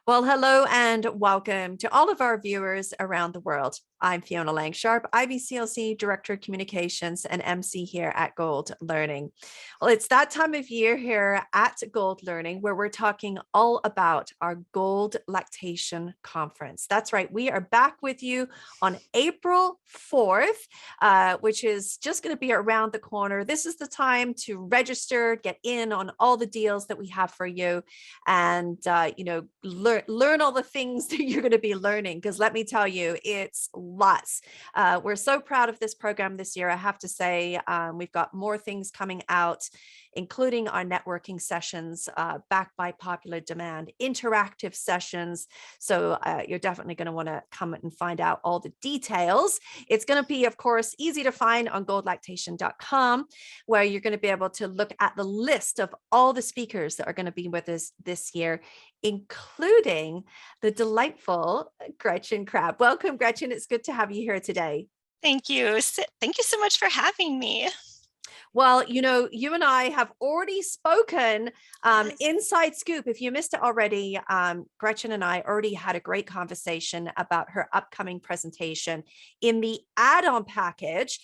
Well, hello and welcome to all of our viewers around the world. I'm Fiona Langsharp, IBCLC Director of Communications and MC here at Gold Learning. Well, it's that time of year here at Gold Learning where we're talking all about our Gold Lactation Conference. That's right. We are back with you on April 4th, which is just going to be around the corner. This is the time to register, get in on all the deals that we have for you, and learn all the things that you're going to be learning, because let me tell you, it's lots. We're so proud of this program this year. I have to say, we've got more things coming out, including our networking sessions, backed by popular demand, interactive sessions. So you're definitely going to want to come and find out all the details. It's going to be, of course, easy to find on goldlactation.com, where you're going to be able to look at the list of all the speakers that are going to be with us this year, including the delightful Gretchen Crabb. Welcome, Gretchen. It's good to have you here today. Thank you. Thank you so much for having me. Well, you and I have already spoken. Yes. Inside scoop, if you missed it already, Gretchen and I already had a great conversation about her upcoming presentation in the add-on package.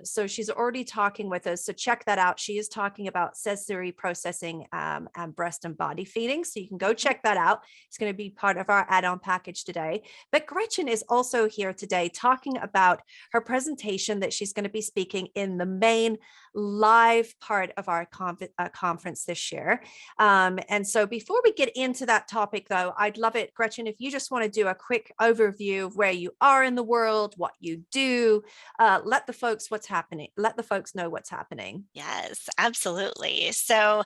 So she's already talking with us. So check that out. She is talking about sensory processing and breast and body feeding. So you can go check that out. It's going to be part of our add-on package today. But Gretchen is also here today talking about her presentation that she's going to be speaking in the main live part of our conference this year. And so before we get into that topic, though, I'd love it, Gretchen, if you just want to do a quick overview of where you are in the world, what you do, let the folks know what's happening. Yes, absolutely. So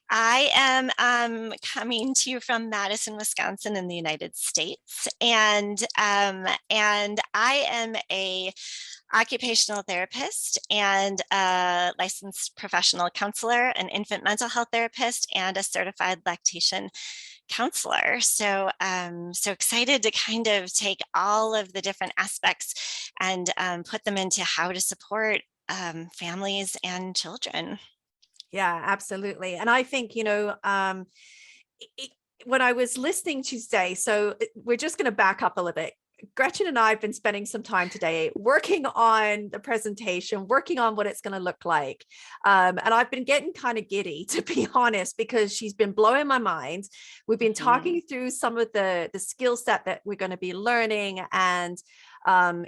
I am coming to you from Madison, Wisconsin in the United States. And I am a occupational therapist and a licensed professional counselor, an infant mental health therapist, and a certified lactation counselor. So so excited to kind of take all of the different aspects and put them into how to support families and children. Yeah, absolutely. And I think, when I was listening to today, so we're just going to back up a little bit. Gretchen and I have been spending some time today working on the presentation, working on what it's going to look like. And I've been getting kind of giddy, to be honest, because she's been blowing my mind. We've been talking through some of the skill set that we're going to be learning, and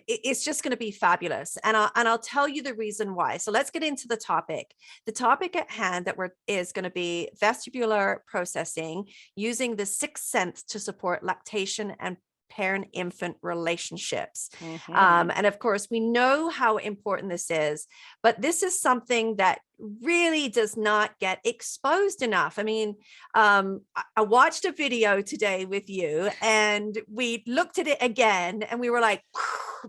it's just going to be fabulous. And I'll tell you the reason why. So let's get into the topic. The topic at hand is going to be vestibular processing using the sixth sense to support lactation and parent-infant relationships. And of course, we know how important this is, but this is something that really does not get exposed enough. I mean, I watched a video today with you and we looked at it again and we were like,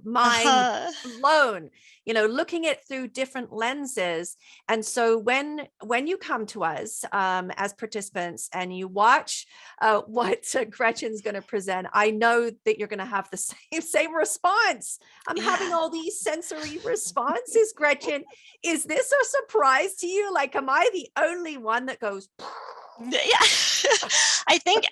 mind blown, looking at through different lenses. And so when you come to us as participants and you watch what Gretchen's going to present, I know that you're going to have the same response. I'm having all these sensory responses. Gretchen, is this a surprise to you? Like, am I the only one that goes? Yeah, I think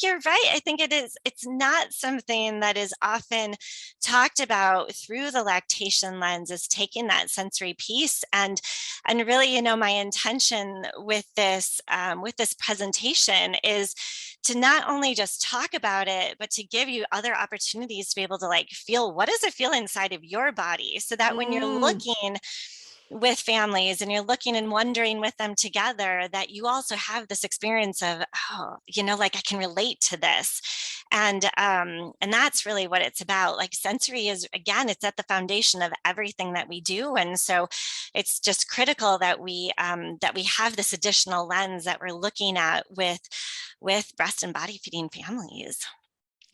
you're right. I think it's not something that is often talked about through the lactation lens, is taking that sensory piece and really, my intention with this presentation is to not only just talk about it, but to give you other opportunities to be able to feel, what does it feel inside of your body, so that when you're looking with families and you're looking and wondering with them together, that you also have this experience of, I can relate to this. And that's really what it's about. Sensory is, again, it's at the foundation of everything that we do. And so it's just critical that we have this additional lens that we're looking at with breast and body feeding families.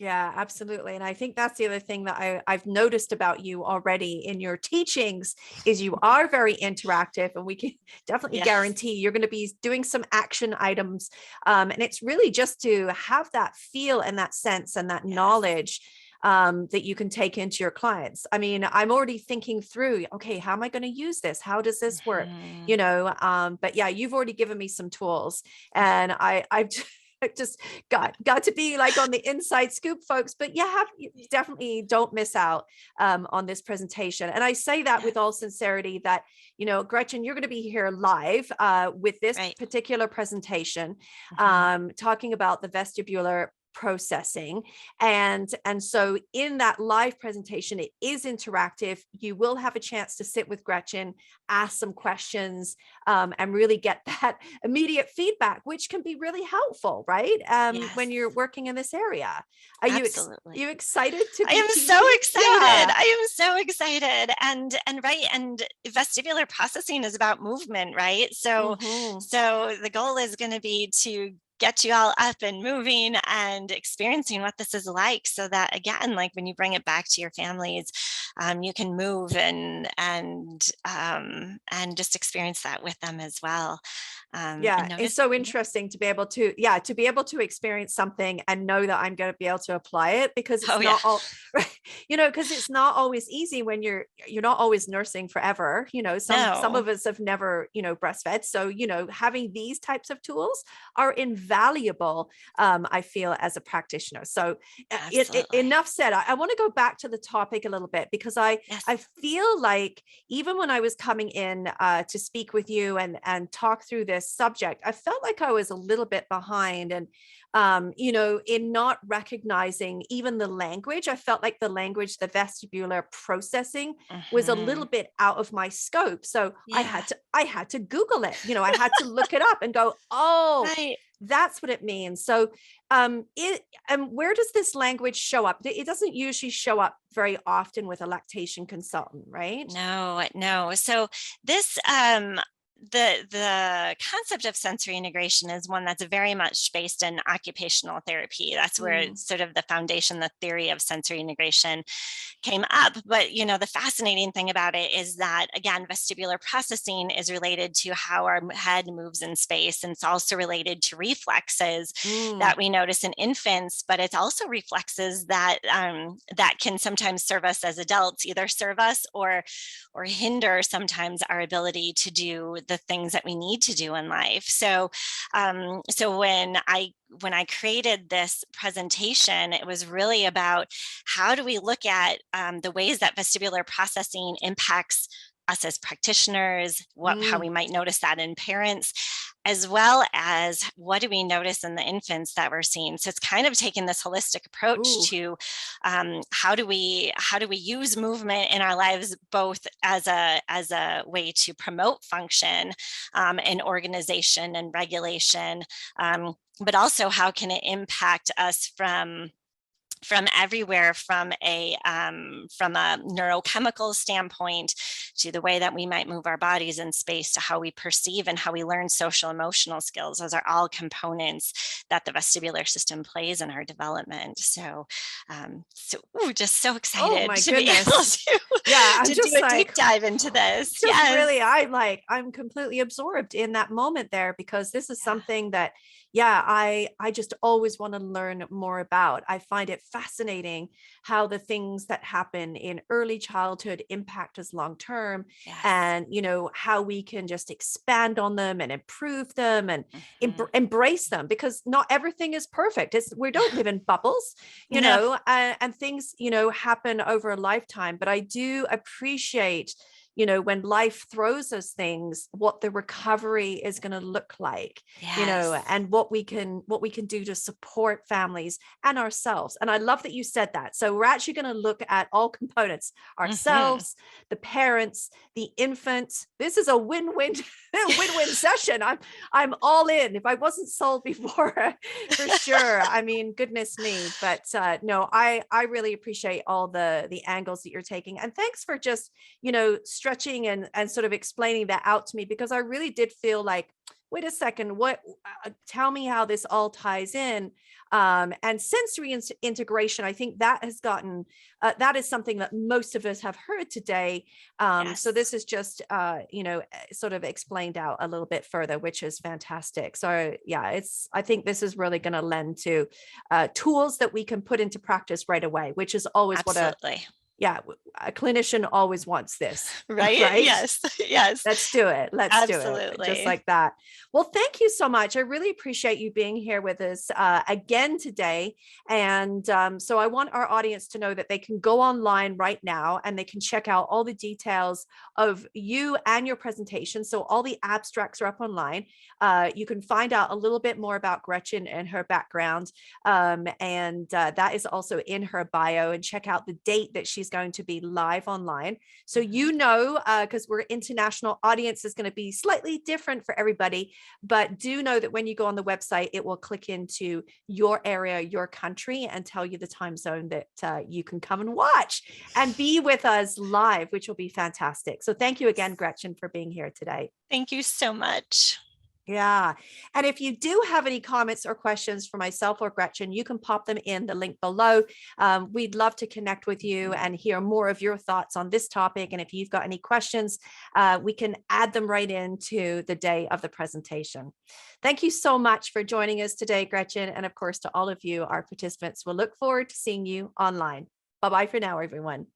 Yeah, absolutely. And I think that's the other thing that I've noticed about you already in your teachings is you are very interactive, and we can definitely guarantee you're going to be doing some action items. And it's really just to have that feel and that sense and that knowledge that you can take into your clients. I mean, I'm already thinking through, okay, how am I going to use this? How does this work? But yeah, you've already given me some tools, and I've just got to be like on the inside scoop, folks. But you definitely don't miss out on this presentation. And I say that with all sincerity that, Gretchen, you're going to be here live with this particular presentation, talking about the vestibular processing. And so in that live presentation, it is interactive. You will have a chance to sit with Gretchen, ask some questions, and really get that immediate feedback, which can be really helpful, right? When you're working in this area. Are you excited to I am so excited. I am so excited. And vestibular processing is about movement, right? So the goal is going to be to get you all up and moving and experiencing what this is like, so that, again, like when you bring it back to your families, you can move and just experience that with them as well. It's so interesting to be able to experience something and know that I'm going to be able to apply it, because it's not all right, because it's not always easy when you're not always nursing forever. Some of us have never breastfed, so having these types of tools are invaluable, I feel, as a practitioner. So enough said. I want to go back to the topic a little bit, because I feel like even when I was coming in to speak with you and talk through this subject, I felt like I was a little bit behind, and in not recognizing even the language. I felt like the language, the vestibular processing, was a little bit out of my scope. So I had to Google it. I had to look it up and go, that's what it means. So where does this language show up? It doesn't usually show up very often with a lactation consultant, right? No. So this the concept of sensory integration is one that's very much based in occupational therapy. That's where sort of the foundation, the theory of sensory integration came up. But, the fascinating thing about it is that, again, vestibular processing is related to how our head moves in space. And it's also related to reflexes that we notice in infants, but it's also reflexes that that can sometimes serve us as adults, either serve us or hinder sometimes our ability to do the things that we need to do in life. So when I created this presentation, it was really about how do we look at the ways that vestibular processing impacts us as practitioners, how we might notice that in parents, as well as what do we notice in the infants that we're seeing. So it's kind of taking this holistic approach to how do we use movement in our lives, both as a way to promote function and organization and regulation, but also how can it impact us from everywhere, from a neurochemical standpoint to the way that we might move our bodies in space, to how we perceive and how we learn social emotional skills. Those are all components that the vestibular system plays in our development. So just so excited. Oh my to goodness. be able to, I'm to just do a deep dive into this. Really, I'm completely absorbed in that moment there, because this is something that I just always want to learn more about. I find it fascinating how the things that happen in early childhood impact us long term, and how we can just expand on them and improve them and embrace them, because not everything is perfect. We don't live in bubbles, and things happen over a lifetime. But I do appreciate when life throws us things, what the recovery is going to look like, and what we can do to support families and ourselves. And I love that you said that. So we're actually going to look at all components: ourselves, the parents, the infants. This is a win-win session. I'm all in. If I wasn't sold before, for sure. I mean, goodness me. But no, I really appreciate all the angles that you're taking. And thanks for just, stretching and sort of explaining that out to me, because I really did feel like, wait a second, tell me how this all ties in. And sensory integration, I think that has gotten, that is something that most of us have heard today. So this is just, sort of explained out a little bit further, which is fantastic. So I think this is really going to lend to tools that we can put into practice right away, which is always Yeah, a clinician always wants this, Right? right? Yes. Yes. Let's do it. Let's do it. Just Absolutely. like that. Well, thank you so much. I really appreciate you being here with us again today. And so I want our audience to know that they can go online right now and they can check out all the details of you and your presentation. So all the abstracts are up online. You can find out a little bit more about Gretchen and her background. And that is also in her bio, and check out the date that she's going to be live online. So, you know, because we're international, audience is going to be slightly different for everybody, but do know that when you go on the website, it will click into your area, your country, and tell you the time zone that you can come and watch and be with us live, which will be fantastic. So thank you again, Gretchen, for being here today. Thank you so much. Yeah. And if you do have any comments or questions for myself or Gretchen, you can pop them in the link below. We'd love to connect with you and hear more of your thoughts on this topic. And if you've got any questions, we can add them right into the day of the presentation. Thank you so much for joining us today, Gretchen. And of course, to all of you, our participants, we'll look forward to seeing you online. Bye-bye for now, everyone.